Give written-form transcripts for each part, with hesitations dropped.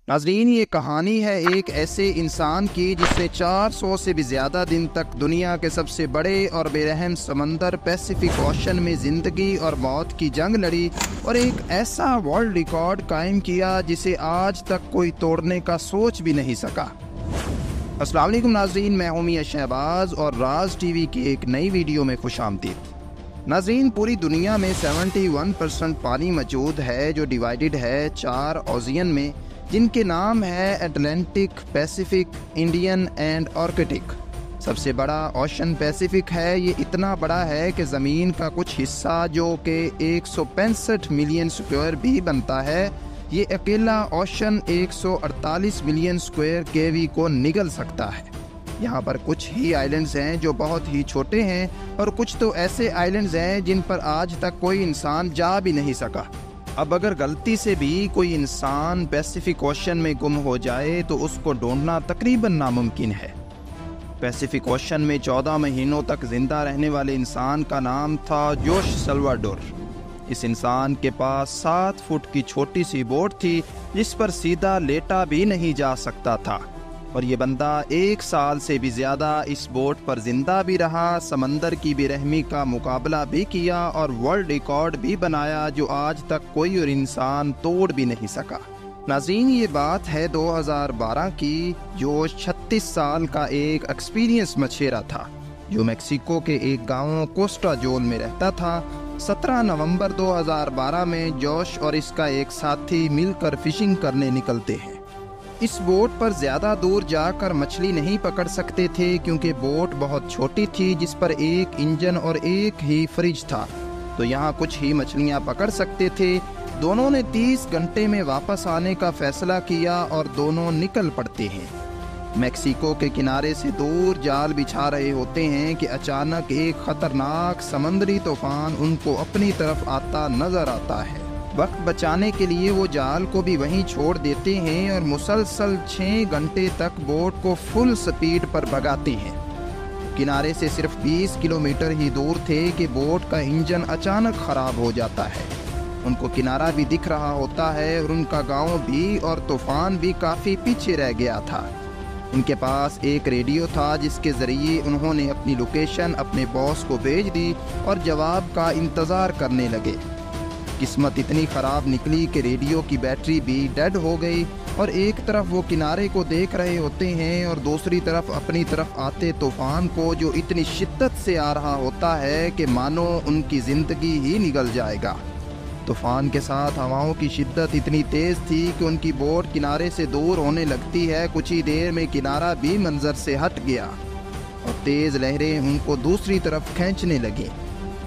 ناظرین، یہ کہانی ہے ایک ایسے انسان کی جس نے 400 سے بھی زیادہ دن تک دنیا کے سب سے بڑے اور بے رحم سمندر پیسیفک اوشن میں زندگی اور موت کی جنگ لڑی اور ایک ایسا ورلڈ ریکارڈ قائم کیا جسے آج تک کوئی توڑنے کا سوچ بھی نہیں سکا۔ السلام علیکم ناظرین، میں ہوں میاں شہباز اور راز ٹی وی کی ایک نئی ویڈیو میں خوش آمدید۔ ناظرین، پوری دنیا میں 71% پانی موجود ہے جو ڈیوائیڈڈ ہے 4 اوشین میں، جن کے نام ہے Atlantic, Pacific, Indian and Arctic. سب سے بڑا اوشن پیسیفک ہے۔ یہ اتنا بڑا ہے کہ زمین کا کچھ حصہ جو کہ 165 ملین اسکوائر بھی بنتا ہے، یہ اکیلا اوشن 148 ملین اسکوائر کیوی کو نگل سکتا ہے۔ یہاں پر کچھ ہی آئلینڈز ہیں جو بہت ہی چھوٹے ہیں اور کچھ تو ایسے آئلینڈز ہیں جن پر آج تک کوئی انسان جا بھی نہیں سکا۔ اب اگر غلطی سے بھی کوئی انسان پیسیفک اوشن میں گم ہو جائے تو اس کو ڈھونڈنا تقریباً ناممکن ہے۔ پیسیفک اوشن میں 14 مہینوں تک زندہ رہنے والے انسان کا نام تھا جوش سلواڈور۔ اس انسان کے پاس 7 فٹ کی چھوٹی سی بوٹ تھی جس پر سیدھا لیٹا بھی نہیں جا سکتا تھا، اور یہ بندہ 1 سال سے بھی زیادہ اس بوٹ پر زندہ بھی رہا، سمندر کی بے رحمی کا مقابلہ بھی کیا اور ورلڈ ریکارڈ بھی بنایا جو آج تک کوئی اور انسان توڑ بھی نہیں سکا۔ ناظرین، یہ بات ہے 2012 کی، جو 36 سال کا ایک ایکسپیرینس مچھیرا تھا جو میکسیکو کے ایک گاؤں کوسٹا جول میں رہتا تھا۔ 17 نومبر 2012 میں جوش اور اس کا ایک ساتھی مل کر فشنگ کرنے نکلتے ہیں۔ اس بوٹ پر زیادہ دور جا کر مچھلی نہیں پکڑ سکتے تھے کیونکہ بوٹ بہت چھوٹی تھی جس پر ایک انجن اور ایک ہی فریج تھا، تو یہاں کچھ ہی مچھلیاں پکڑ سکتے تھے۔ دونوں نے 30 گھنٹے میں واپس آنے کا فیصلہ کیا اور دونوں نکل پڑتے ہیں۔ میکسیکو کے کنارے سے دور جال بچھا رہے ہوتے ہیں کہ اچانک ایک خطرناک سمندری طوفان ان کو اپنی طرف آتا نظر آتا ہے۔ وقت بچانے کے لیے وہ جال کو بھی وہیں چھوڑ دیتے ہیں اور مسلسل 6 گھنٹے تک بوٹ کو فل سپیڈ پر بھگاتے ہیں۔ کنارے سے صرف 20 کلومیٹر ہی دور تھے کہ بوٹ کا انجن اچانک خراب ہو جاتا ہے۔ ان کو کنارہ بھی دکھ رہا ہوتا ہے اور ان کا گاؤں بھی اور طوفان بھی کافی پیچھے رہ گیا تھا۔ ان کے پاس ایک ریڈیو تھا جس کے ذریعے انہوں نے اپنی لوکیشن اپنے باس کو بھیج دی اور جواب کا انتظار کرنے لگے۔ قسمت اتنی خراب نکلی کہ ریڈیو کی بیٹری بھی ڈیڈ ہو گئی اور ایک طرف وہ کنارے کو دیکھ رہے ہوتے ہیں اور دوسری طرف اپنی طرف آتے طوفان کو جو اتنی شدت سے آ رہا ہوتا ہے کہ مانو ان کی زندگی ہی نگل جائے گا۔ طوفان کے ساتھ ہواؤں کی شدت اتنی تیز تھی کہ ان کی بوٹ کنارے سے دور ہونے لگتی ہے۔ کچھ ہی دیر میں کنارہ بھی منظر سے ہٹ گیا اور تیز لہریں ان کو دوسری طرف کھینچنے لگیں۔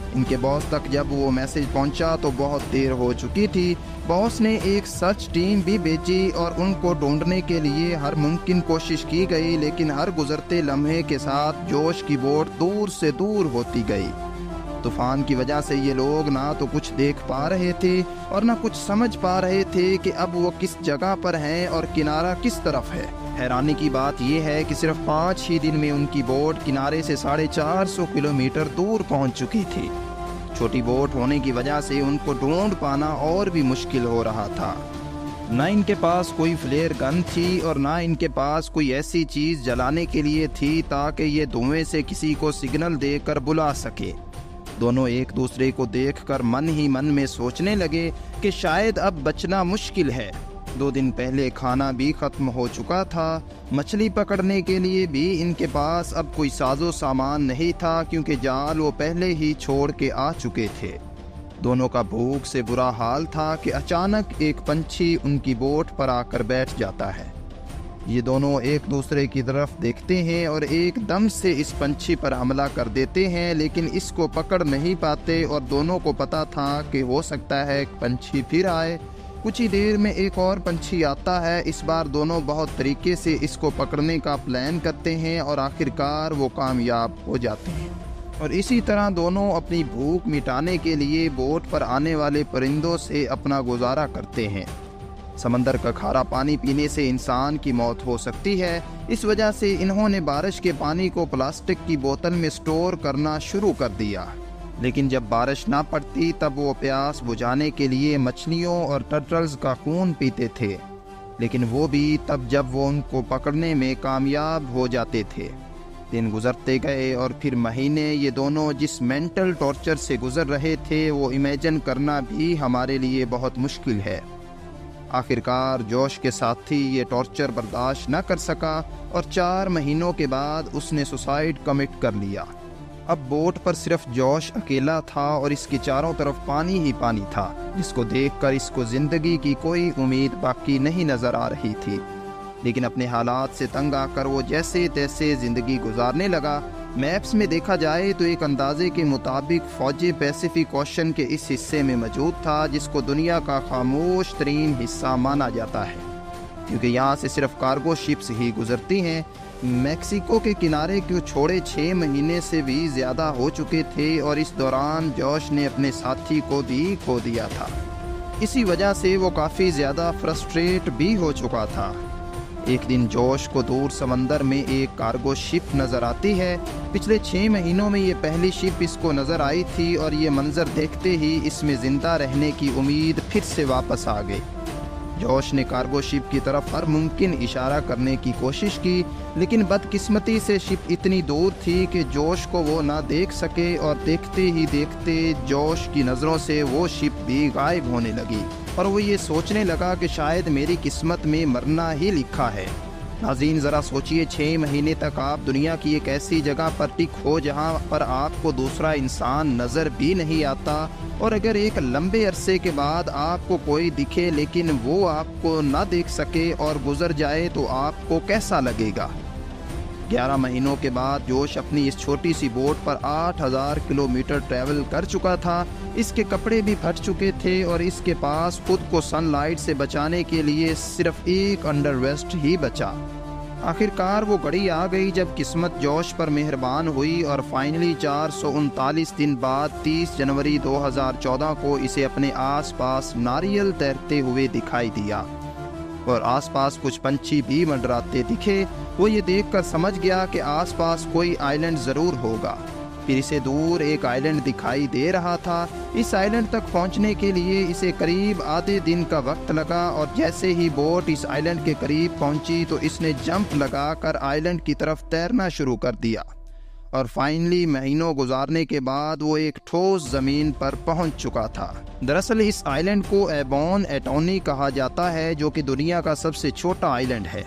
ان کے باس تک جب وہ میسج پہنچا تو بہت دیر ہو چکی تھی۔ باس نے ایک سرچ ٹیم بھی بھیجی اور ان کو ڈھونڈنے کے لیے ہر ممکن کوشش کی گئی، لیکن ہر گزرتے لمحے کے ساتھ جوش کی بوٹ دور سے دور ہوتی گئی۔ طوفان کی وجہ سے یہ لوگ نہ تو کچھ دیکھ پا رہے تھے اور نہ کچھ سمجھ پا رہے تھے کہ اب وہ کس جگہ پر ہیں اور کنارہ کس طرف ہے۔ حیرانی کی بات یہ ہے کہ صرف 5 ہی دن میں ان کی بوٹ کنارے سے 450 کلومیٹر دور پہنچ چکی تھی۔ چھوٹی بوٹ ہونے کی وجہ سے ان کو ڈھونڈ پانا اور بھی مشکل ہو رہا تھا۔ نہ ان کے پاس کوئی فلیئر گن تھی اور نہ ان کے پاس کوئی ایسی چیز جلانے کے لیے تھی تاکہ یہ دھوئیں سے کسی کو سگنل دے کر بلا سکے۔ دونوں ایک دوسرے کو دیکھ کر من ہی من میں سوچنے لگے کہ شاید اب بچنا مشکل ہے۔ 2 دن پہلے کھانا بھی ختم ہو چکا تھا، مچھلی پکڑنے کے لیے بھی ان کے پاس اب کوئی ساز و سامان نہیں تھا کیونکہ جال وہ پہلے ہی چھوڑ کے آ چکے تھے۔ دونوں کا بھوک سے برا حال تھا کہ اچانک ایک پنچھی ان کی بوٹ پر آ کر بیٹھ جاتا ہے۔ یہ دونوں ایک دوسرے کی طرف دیکھتے ہیں اور ایک دم سے اس پنچھی پر حملہ کر دیتے ہیں، لیکن اس کو پکڑ نہیں پاتے اور دونوں کو پتا تھا کہ ہو سکتا ہے ایک پنچھی پھر آئے۔ کچھ ہی دیر میں ایک اور پنچھی آتا ہے۔ اس بار دونوں بہت طریقے سے اس کو پکڑنے کا پلان کرتے ہیں اور آخرکار وہ کامیاب ہو جاتے ہیں، اور اسی طرح دونوں اپنی بھوک مٹانے کے لیے بوٹ پر آنے والے پرندوں سے اپنا گزارا کرتے ہیں۔ سمندر کا کھارا پانی پینے سے انسان کی موت ہو سکتی ہے، اس وجہ سے انہوں نے بارش کے پانی کو پلاسٹک کی بوتل میں سٹور کرنا شروع کر دیا۔ لیکن جب بارش نہ پڑتی تب وہ پیاس بجھانے کے لیے مچھلیوں اور ٹرٹلز کا خون پیتے تھے۔ لیکن وہ بھی تب جب وہ ان کو پکڑنے میں کامیاب ہو جاتے تھے۔ دن گزرتے گئے اور پھر مہینے، یہ دونوں جس مینٹل ٹارچر سے گزر رہے تھے وہ امیجن کرنا بھی ہمارے لیے بہت مشکل ہے۔ آخرکار جوش کے ساتھی یہ ٹارچر برداشت نہ کر سکا اور 4 مہینوں کے بعد اس نے سوسائیڈ کمٹ کر لیا۔ اب بوٹ پر صرف جوش اکیلا تھا اور اس کے چاروں طرف پانی ہی پانی تھا، جس کو دیکھ کر اس کو زندگی کی کوئی امید باقی نہیں نظر آ رہی تھی۔ لیکن اپنے حالات سے تنگ آ کر وہ جیسے تیسے زندگی گزارنے لگا۔ میپس میں دیکھا جائے تو ایک اندازے کے مطابق فوجی پیسیفک اوشن کے اس حصے میں موجود تھا، جس کو دنیا کا خاموش ترین حصہ مانا جاتا ہے، کیونکہ یہاں سے صرف کارگو شپس ہی گزرتی ہیں۔ میکسیکو کے کنارے کو چھوڑے 6 مہینے سے بھی زیادہ ہو چکے تھے اور اس دوران جوش نے اپنے ساتھی کو بھی کھو دیا تھا۔ اسی وجہ سے وہ کافی زیادہ فرسٹریٹ بھی ہو چکا تھا۔ ایک دن جوش کو دور سمندر میں ایک کارگو شپ نظر آتی ہے۔ پچھلے 6 مہینوں میں یہ پہلی شپ اس کو نظر آئی تھی اور یہ منظر دیکھتے ہی اس میں زندہ رہنے کی امید پھر سے واپس آ گئی۔ جوش نے کارگو شپ کی طرف ہر ممکن اشارہ کرنے کی کوشش کی، لیکن بدقسمتی سے شپ اتنی دور تھی کہ جوش کو وہ نہ دیکھ سکے، اور دیکھتے ہی دیکھتے جوش کی نظروں سے وہ شپ بھی غائب ہونے لگی اور وہ یہ سوچنے لگا کہ شاید میری قسمت میں مرنا ہی لکھا ہے۔ ناظرین ذرا سوچئے، 6 مہینے تک آپ دنیا کی ایک ایسی جگہ پر ٹک ہو جہاں پر آپ کو دوسرا انسان نظر بھی نہیں آتا، اور اگر ایک لمبے عرصے کے بعد آپ کو کوئی دکھے لیکن وہ آپ کو نہ دیکھ سکے اور گزر جائے تو آپ کو کیسا لگے گا؟ 11 مہینوں کے بعد جوش اپنی اس چھوٹی سی بوٹ پر 8000 کلومیٹر ٹریول کر چکا تھا۔ اس کے کپڑے بھی پھٹ چکے تھے اور اس کے پاس خود کو سن لائٹ سے بچانے کے لیے صرف ایک انڈر ویسٹ ہی بچا۔ آخرکار وہ گھڑی آ گئی جب قسمت جوش پر مہربان ہوئی اور فائنلی 439 دن بعد 30 جنوری 2014 کو اسے اپنے آس پاس ناریل تیرتے ہوئے دکھائی دیا اور آس پاس کچھ پنچھی بھی منڈراتے دکھے۔ وہ یہ دیکھ کر سمجھ گیا کہ آس پاس کوئی آئیلینڈ ضرور ہوگا۔ پھر اسے دور ایک آئیلینڈ دکھائی دے رہا تھا۔ اس آئیلینڈ تک پہنچنے کے لیے اسے قریب آدھے دن کا وقت لگا، اور جیسے ہی بوٹ اس آئیلینڈ کے قریب پہنچی تو اس نے جمپ لگا کر آئیلینڈ کی طرف تیرنا شروع کر دیا، اور فائنلی مہینوں گزارنے کے بعد وہ ایک ٹھوس زمین پر پہنچ چکا تھا۔ دراصل اس آئیلینڈ کو ایبون ایٹونی کہا جاتا ہے، جو کہ دنیا کا سب سے چھوٹا آئیلینڈ ہے۔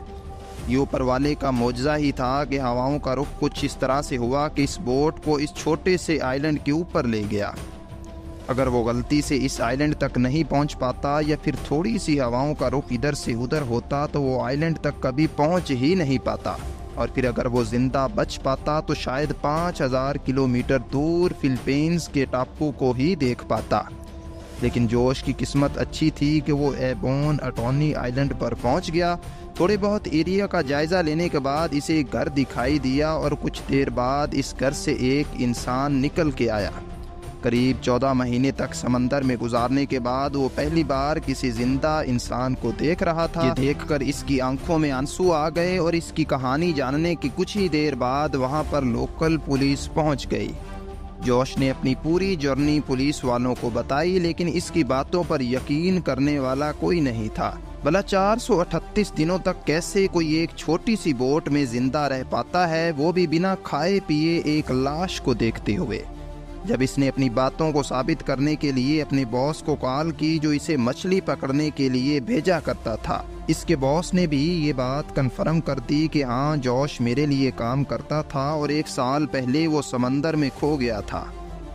یہ اوپر والے کا معجزہ ہی تھا کہ ہواؤں کا رخ کچھ اس طرح سے ہوا کہ اس بوٹ کو اس چھوٹے سے آئیلینڈ کے اوپر لے گیا۔ اگر وہ غلطی سے اس آئیلینڈ تک نہیں پہنچ پاتا یا پھر تھوڑی سی ہواؤں کا رخ ادھر سے ادھر ہوتا تو وہ آئیلینڈ تک کبھی پہنچ ہی نہیں پاتا، اور پھر اگر وہ زندہ بچ پاتا تو شاید 5000 کلومیٹر دور فلپائنز کے ٹاپو کو ہی دیکھ پاتا۔ لیکن جوش کی قسمت اچھی تھی کہ وہ ایبون ایٹونی آئیلینڈ پر پہنچ گیا۔ تھوڑے بہت ایریا کا جائزہ لینے کے بعد اسے ایک گھر دکھائی دیا، اور کچھ دیر بعد اس گھر سے ایک انسان نکل کے آیا۔ قریب 14 مہینے تک سمندر میں گزارنے کے بعد وہ پہلی بار کسی زندہ انسان کو دیکھ رہا تھا۔ یہ دیکھ کر اس کی آنکھوں میں آنسو آ گئے، اور اس کی کہانی جاننے کی کچھ ہی دیر بعد وہاں پر لوکل پولیس پہنچ گئی۔ جوش نے اپنی پوری جرنی پولیس والوں کو بتائی، لیکن اس کی باتوں پر یقین کرنے والا کوئی نہیں تھا۔ بھلا 438 دنوں تک کیسے کوئی ایک چھوٹی سی بوٹ میں زندہ رہ پاتا ہے، وہ بھی بنا کھائے پیے ایک لاش کو دیکھتے ہوئے؟ جب اس نے اپنی باتوں کو ثابت کرنے کے لیے اپنے باس کو کال کی، جو اسے مچھلی پکڑنے کے لیے بھیجا کرتا تھا، اس کے باس نے بھی یہ بات کنفرم کر دی کہ ہاں، جوش میرے لیے کام کرتا تھا اور 1 سال پہلے وہ سمندر میں کھو گیا تھا۔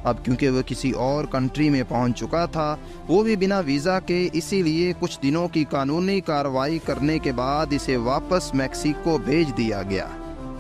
اب کیونکہ وہ کسی اور کنٹری میں پہنچ چکا تھا، وہ بھی بنا ویزا کے، اسی لیے کچھ دنوں کی قانونی کارروائی کرنے کے بعد اسے واپس میکسیکو بھیج دیا گیا۔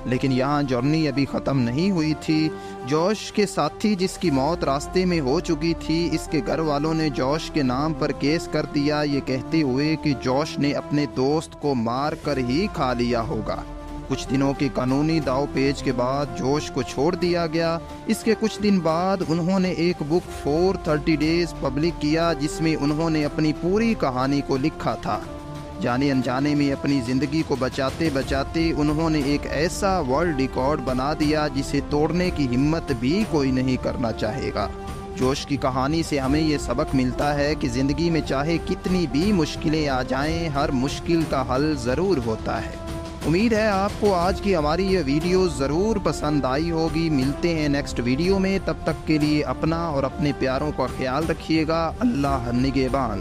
لیکن یہاں جرنی ابھی ختم نہیں ہوئی تھی۔ جوش کے ساتھی جس کی موت راستے میں ہو چکی تھی، اس کے گھر والوں نے جوش کے نام پر کیس کر دیا، یہ کہتے ہوئے کہ جوش نے اپنے دوست کو مار کر ہی کھا لیا ہوگا۔ کچھ دنوں کے قانونی داؤ پیچ کے بعد جوش کو چھوڑ دیا گیا۔ اس کے کچھ دن بعد انہوں نے ایک بک 430 ڈیز پبلک کیا، جس میں انہوں نے اپنی پوری کہانی کو لکھا تھا۔ جانے انجانے میں اپنی زندگی کو بچاتے بچاتے انہوں نے ایک ایسا ورلڈ ریکارڈ بنا دیا جسے توڑنے کی ہمت بھی کوئی نہیں کرنا چاہے گا۔ جوش کی کہانی سے ہمیں یہ سبق ملتا ہے کہ زندگی میں چاہے کتنی بھی مشکلیں آ جائیں، ہر مشکل کا حل ضرور ہوتا ہے۔ امید ہے آپ کو آج کی ہماری یہ ویڈیو ضرور پسند آئی ہوگی۔ ملتے ہیں نیکسٹ ویڈیو میں، تب تک کے لیے اپنا اور اپنے پیاروں کا خیال رکھیے گا۔ اللہ نگہبان۔